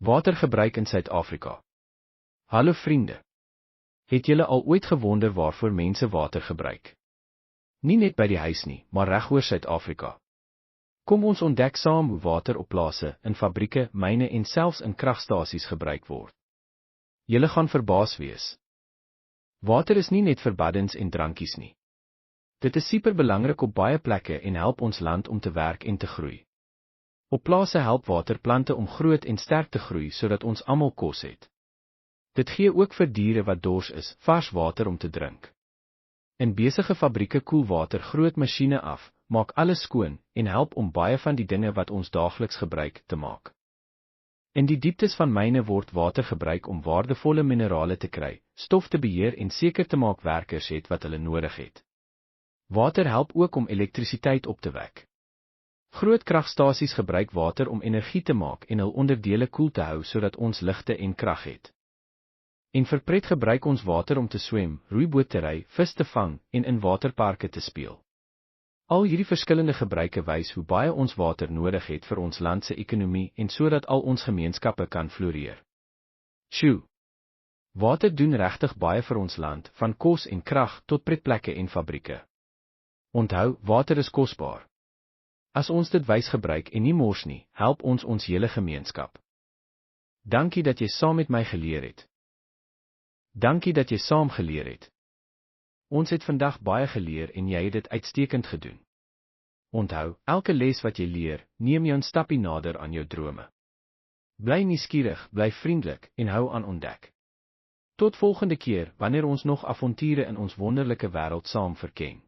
Watergebruik in Suid-Afrika. Hallo vriende. Het julle al ooit gewonder waarvoor mense water gebruik? Nie net by die huis nie, maar regoor Suid-Afrika. Kom ons ontdek saam hoe water op plase, in fabrieke, myne en selfs in kragstasies gebruik word. Julle gaan verbaas wees. Water is nie net vir baddens en drankies nie. Dit is superbelangrik op baie plekke en help ons land om te werk en te groei. Op plase help water plante om groot en sterk te groei sodat ons almal kos het. Dit gee ook vir diere wat dors is, vars water om te drink. In besige fabrieke koel water groot masjiene af, maak alles skoon en help om baie van die dinge wat ons daagliks gebruik te maak. In die dieptes van myne word water gebruik om waardevolle minerale te kry, stof te beheer en seker te maak werkers het wat hulle nodig het. Water help ook om elektrisiteit op te wek. Groot kragstasies gebruik water om energie te maak en hul onderdele koel te hou sodat ons ligte en krag het. En vir pret gebruik ons water om te swem, roeiboot te ry, vis te vang en in waterparke te speel. Al hierdie verskillende gebruike wys hoe baie ons water nodig het vir ons land se ekonomie en sodat al ons gemeenskappe kan floreer. Sjoe! Water doen regtig baie vir ons land, van kos en krag tot pretplekke en fabrieke. Onthou, water is kosbaar. As ons dit wys gebruik en nie mors nie, help ons ons hele gemeenskap. Dankie dat jy saam met my geleer het. Dankie dat jy saam geleer het. Ons het vandag baie geleer en jy het dit uitstekend gedoen. Onthou, elke les wat jy leer, neem jou 'n stappie nader aan jou drome. Bly nuuskierig, bly vriendelik en hou aan ontdek. Tot volgende keer wanneer ons nog avonture in ons wonderlike wêreld saam verken.